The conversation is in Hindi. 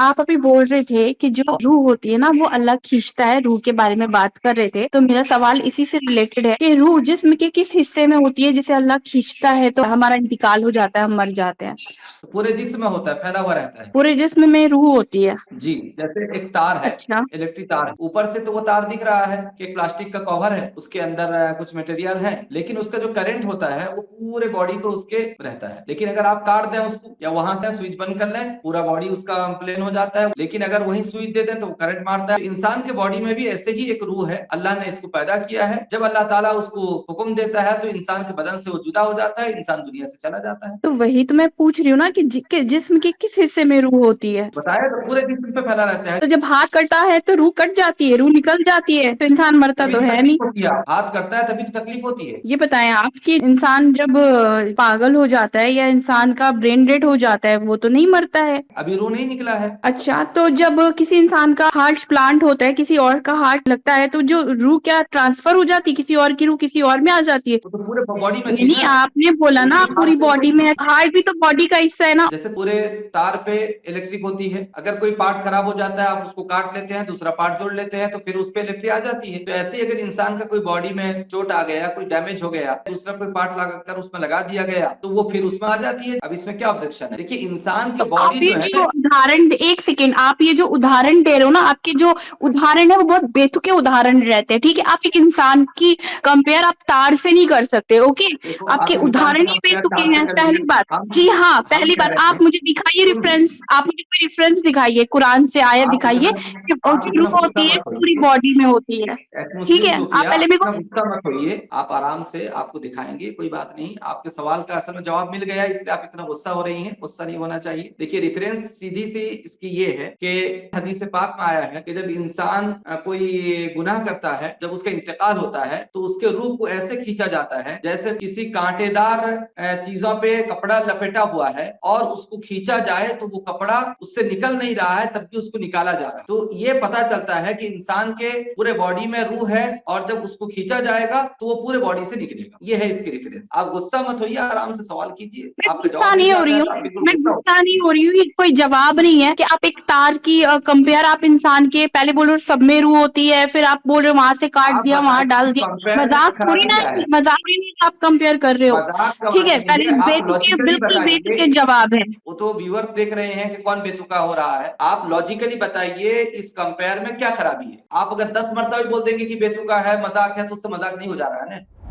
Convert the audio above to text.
आप अभी बोल रहे थे कि जो रूह होती है ना वो अल्लाह खींचता है, रूह के बारे में बात कर रहे थे। तो मेरा सवाल इसी से रिलेटेड है कि रूह जिस्म के किस हिस्से में होती है जिसे अल्लाह खींचता है तो हमारा इंतकाल हो जाता है, हम मर जाते हैं? पूरे जिस्म में होता है, फैला हुआ रहता है। पूरे जिस्म में रूह होती है? जी, जैसे एक तार है, अच्छा। इलेक्ट्रिक तार है, ऊपर से तो वो तार दिख रहा है कि एक प्लास्टिक का कवर है, उसके अंदर कुछ मटेरियल है, लेकिन उसका जो करंट होता है वो पूरे बॉडी को उसके रहता है। लेकिन अगर आप काट दें उसको या वहां से स्विच बंद कर लें, पूरा बॉडी उसका प्लेन हो जाता है। लेकिन अगर वही स्विच दे दें तो वो करंट मारता है। इंसान के बॉडी में भी ऐसे ही एक रूह है, अल्लाह ने इसको पैदा किया है। जब अल्लाह ताला उसको हुक्म देता है तो इंसान के बदन से वो जुदा हो जाता है, इंसान दुनिया से चला जाता है। तो वही तो मैं पूछ रही हूँ ना कि जिस्म के किस हिस्से में रूह होती है? बताया तो पूरे जिस्म पे फैला रहता है। तो जब हाथ कटा है तो रूह कट जाती है, रूह निकल जाती है, तो इंसान मरता तभी तो तो है तकलीफ नहीं। होती है, हाथ कटता है तभी तो तकलीफ होती है। ये बताएं आप कि इंसान जब पागल हो जाता है या इंसान का ब्रेन डेड हो जाता है वो तो नहीं मरता है? अभी रूह नहीं निकला है। अच्छा, तो जब किसी इंसान का हार्ट प्लांट होता है, किसी और का हार्ट लगता है, तो जो रूह क्या ट्रांसफर हो जाती है, किसी और की रूह किसी और में आ जाती है? वो तो पूरे बॉडी में नहीं थी नहीं, ना। आपने बोला ना उसी हाथ पूरी से बॉडी में, हार्ट भी तो बॉडी का हिस्सा है ना। जैसे पूरे तार पे इलेक्ट्रिक होती है, अगर कोई पार्ट खराब हो जाता है आप उसको काट लेते हैं, दूसरा पार्ट जोड़ लेते हैं, तो फिर उस पे इलेक्ट्रिक आ जाती है। तो ऐसे ही अगर इंसान का कोई बॉडी में चोट आ गया, कोई डैमेज हो गया, दूसरा कोई पार्ट लगाकर उसमें लगा दिया गया तो वो फिर उसमें आ जाती है। अब इसमें क्या ऑब्जेक्शन है? देखिए इंसान की तो आप बॉडी ये जो है जो ना। उदाहरण, एक सेकेंड, आप ये जो उदाहरण दे रहे हो ना, आपके जो उदाहरण है वो बहुत बेतुके उदाहरण रहते हैं, ठीक है? आप एक इंसान की कंपेयर आप तार से नहीं कर सकते, ओके? देखो आपके आप इंसान उदाहरण का ही कंपेयर बेतुके तार से हैं, करिए। पहली बात। हम जी हाँ, हम पहली कह बात, रहे आप हैं मुझे दिखाइए रेफरेंस, आप मुझे कोई रेफरेंस दिखाइए, कुरान से आयत आप दिखाइए इतना कि आप जो इतना रूह गुस्सा होती है मत पूरी होइए। बॉडी में होती है। एक ठीक मुस्लिम है, आप सूफिया, पहले मेरे इतना को। गुस्सा मत होइए, आप आराम से, आपको दिखाएंगे, कोई बात नहीं। आपके सवाल का असल में जवाब मिल गया इसलिए आप इतना गुस्सा हो रही हैं, गुस्सा नहीं होना चाहिए। देखिए रेफरेंस सीधी सी इसकी ये है कि हदीस पाक में आया है कि जब इंसान कोई गुनाह करता है, जब उसका इंतकाल होता है तो उसके रूह को ऐसे खींचा जाता है जैसे किसी कांटेदार चीजों पे कपड़ा लपेटा हुआ है और उसको खींचा जाए तो वो कपड़ा उससे निकल नहीं रहा है, तब भी उसको निकाला जा रहा है। तो ये पता चलता है कि इंसान के पूरे बॉडी में रूह है और जब उसको खींचा जाएगा तो वो पूरे बॉडी से निकलेगा। ये है इसकी रेफरेंस। आप गुस्सा मत होइए, आराम से सवाल कीजिए, मैं आपका गुस्सा जवाब मिल नहीं हो जाता रही है हूँ, तो आप बिल्कुल मैं गुस्सा हो। गुस्सा नहीं हो रही हूँ, ये कोई जवाब नहीं है कि आप एक तार की कंपेयर, आप इंसान के पहले बोल रहे हो सब में रूह होती है, फिर आप बोल रहे हो वहां से काट आप दिया बताएं वहां डाल कि दिया। कंपेयर मजाक में थोड़ी खराबी ना क्या है, है? मजाक थोड़ी नहीं आप कंपेयर कर रहे हो। मजाक का ठीक बात है, नहीं पहले है, आप बेतुके, लॉजिकली बिल्कुल बताइए। बेतुके जवाब है। वो तो व्यूअर्स देख रहे हैं कि कौन बेतुका हो रहा है। आप लॉजिकली बताइए इस कंपेयर में क्या खराबी है। आप अगर 10 मरतबा भी बोल देंगे कि बेतुका है, मजाक है, तो उससे मजाक नहीं हो जा रहा है ना।